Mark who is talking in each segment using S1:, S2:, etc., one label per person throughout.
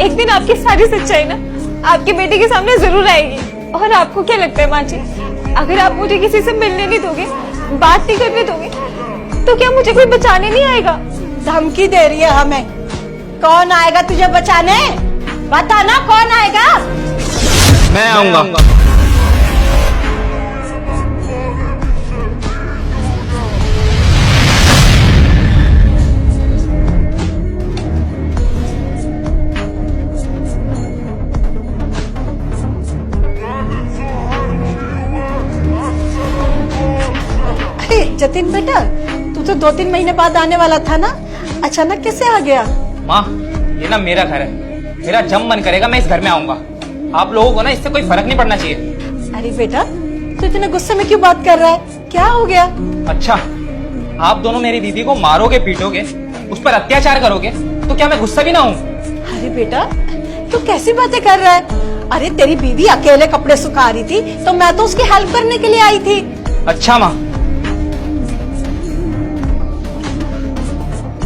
S1: एक दिन आपकी सारी सच्चाई ना आपके बेटे के सामने जरूर आएगी। और आपको क्या लगता है माँ जी, अगर आप मुझे किसी से मिलने नहीं दोगे, बात नहीं करने दोगे, तो क्या मुझे कोई बचाने नहीं आएगा?
S2: धमकी दे रही है हमें। कौन आएगा तुझे बचाने? बता ना, कौन आएगा?
S3: मैं आऊंगा।
S2: अरे जतिन बेटा, तू तो 2-3 महीने बाद आने वाला था ना, अचानक कैसे आ गया?
S3: माँ, ये ना मेरा घर है, मेरा जब मन करेगा मैं इस घर में आऊंगा। आप लोगों को ना इससे कोई फर्क नहीं पड़ना चाहिए।
S2: अरे बेटा, तू इतने गुस्से में क्यों बात कर रहा है? क्या हो गया?
S3: अच्छा, आप दोनों मेरी दीदी को मारोगे, पीटोगे, उस पर अत्याचार करोगे, तो क्या मैं गुस्सा भी ना हूँ?
S2: अरे बेटा, तू कैसी बातें कर रहा है? अरे तेरी बीवी अकेले कपड़े सुखा रही थी तो मैं तो उसकी हेल्प करने के लिए आई थी।
S3: अच्छा माँ,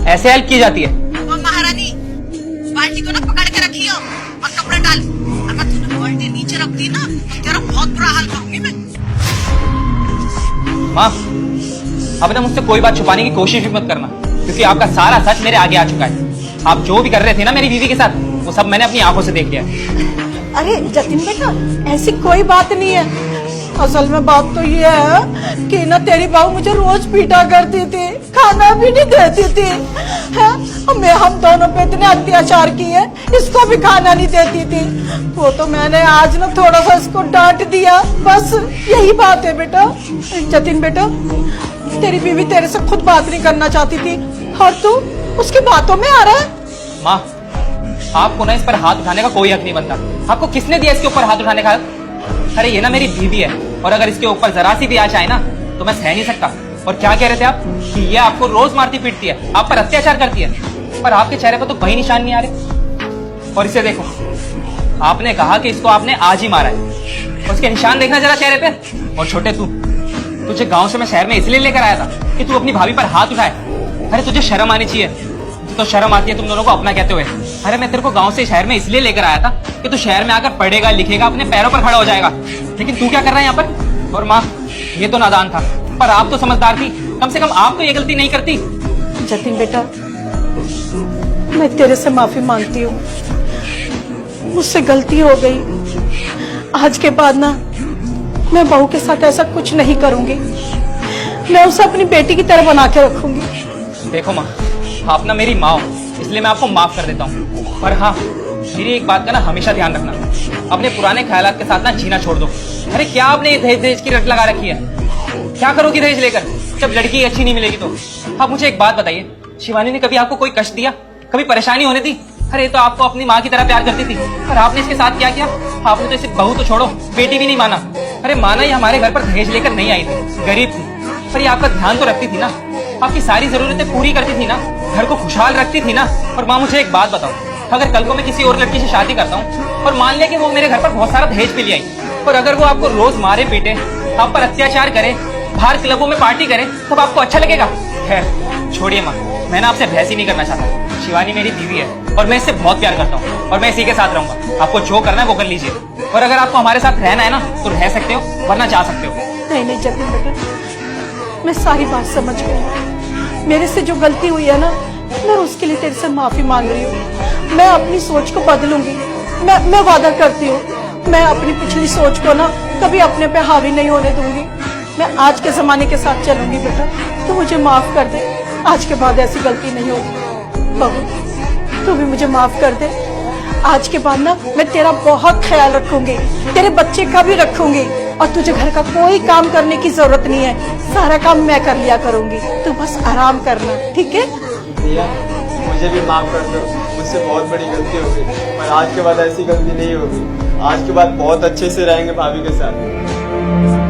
S3: ऐसे हेल्प की जाती है?
S2: वो महारानी, बाल्टी को ना पकड़ के रखियो और कपड़ा डाल। अगर तूने बाल्टी नीचे रख दी ना तो तेरा बहुत बुरा हाल करूंगी मैं।
S3: माँ, अब ना मुझसे कोई बात छुपाने की कोशिश भी मत करना, क्योंकि आपका सारा सच मेरे आगे आ चुका है। आप जो भी कर रहे थे ना मेरी बीवी के साथ, वो सब मैंने अपनी आंखों से देख लिया।
S2: अरे जतिन बेटा, ऐसी कोई बात नहीं है। असल में बात तो ये है कि ना तेरी बहू मुझे रोज पीटा करती थी, खाना भी नहीं देती थी, है? हम दोनों पे इतने अत्याचार किए, इसको भी खाना नहीं देती थी। वो तो मैंने आज ना थोड़ा सा इसको डांट दिया, बस यही बात है बेटा। जतिन बेटा, तेरी बीवी तेरे से खुद बात नहीं करना चाहती थी और तू उसकी बातों में आ रहा है।
S3: माँ, आपको ना इस पर हाथ उठाने का कोई हक नहीं बनता। आपको किसने दिया इसके ऊपर हाथ उठाने का हक? अरे ये ना मेरी बीवी है, और अगर इसके ऊपर जरा सी भी आँच आए ना तो मैं सह नहीं सकता। और क्या कह रहे थे आप कि ये आपको रोज मारती पीटती है, आप पर अत्याचार करती है, पर आपके चेहरे पर तो कोई निशान नहीं आ रहे। और इसे देखो, आपने कहा कि इसको आपने आज ही मारा है, उसके निशान देखना जरा चेहरे पे। और छोटे तुझे गांव से मैं शहर में इसलिए लेकर आया था कि तू अपनी भाभी पर हाथ उठाए। अरे तुझे शर्म आनी चाहिए। तो शर्म आती है तुम दोनों को अपना कहते हुए। अरे मैं तेरे को गांव से शहर में इसलिए लेकर आया था कि तू शहर में आकर पढ़ेगा, लिखेगा, अपने पैरों पर खड़ा हो जाएगा, लेकिन तू क्या कर रहा है यहाँ पर? और माँ, ये तो नादान था, पर आप तो समझदार थी, कम से कम आप तो ये गलती नहीं करती।
S2: जतिन बेटा, मैं तेरे से माफी मांगती हूँ, मुझसे गलती हो गई। आज के बाद ना मैं बहू के साथ ऐसा कुछ नहीं करूंगी, मैं उसे अपनी बेटी की तरह बना के रखूंगी।
S3: देखो माँ, आप ना मेरी माँ हो, इसलिए मैं आपको माफ कर देता हूँ। पर हाँ, मेरी एक बात का ना हमेशा ध्यान रखना, अपने पुराने ख्यालात के साथ ना जीना छोड़ दो। अरे क्या आपने ये दहेज की रट लगा रखी है? क्या करोगी दहेज लेकर जब लड़की अच्छी नहीं मिलेगी तो? आप मुझे एक बात बताइए, शिवानी ने कभी आपको कोई कष्ट दिया, कभी परेशानी होने दी? अरे तो आपको अपनी माँ की तरह प्यार करती थी, पर आपने इसके साथ क्या किया? आपने तो इसे बहू तो छोड़ो, बेटी भी नहीं माना। अरे माना ये हमारे घर पर दहेज लेकर नहीं आई थी, गरीब थी, पर ये आपका ध्यान तो रखती थी ना, आपकी सारी जरूरतें पूरी करती थी ना, घर को खुशहाल रखती थी ना। और माँ, मुझे एक बात बताओ, अगर कल को मैं किसी और लड़की से शादी करता हूँ और मान लिया कि वो मेरे घर पर बहुत सारा दहेज पे ले आई, और अगर वो आपको रोज मारे पीटे, आप पर अत्याचार करे, बाहर क्लबों में पार्टी करे, तब आपको अच्छा लगेगा? खैर छोड़िए माँ, मैं ना आपसे बहस ही नहीं करना चाहता। शिवानी मेरी बीवी है और मैं इससे बहुत प्यार करता हूँ, और मैं इसी के साथ रहूंगा। आपको जो करना है वो कर लीजिए, और अगर आपको हमारे साथ रहना है ना तो रह सकते हो, वरना जा सकते हो।
S2: नहीं जतिन बेटा, मैं सारी बात समझ गई। मेरे से जो गलती हुई है ना, मैं उसके लिए तेरे से माफी मांग रही हूँ। मैं अपनी सोच को बदलूंगी, मैं वादा करती हूँ। मैं अपनी पिछली सोच को ना कभी अपने पे हावी नहीं होने दूंगी। मैं आज के जमाने के साथ चलूंगी बेटा, तो मुझे माफ कर दे। आज के बाद ऐसी गलती नहीं होगी। बहू, तू भी मुझे माफ कर दे। आज के बाद ना मैं तेरा बहुत ख्याल रखूंगी, तेरे बच्चे का भी रखूंगी, और तुझे घर का कोई काम करने की जरूरत नहीं है, सारा काम मैं कर लिया करूंगी, तू बस आराम करना, ठीक है?
S4: भैया, मुझे भी माफ कर दो, मुझसे बहुत बड़ी गलती हो गई, पर आज के बाद ऐसी गलती नहीं होगी। आज के बाद बहुत अच्छे से रहेंगे भाभी के साथ।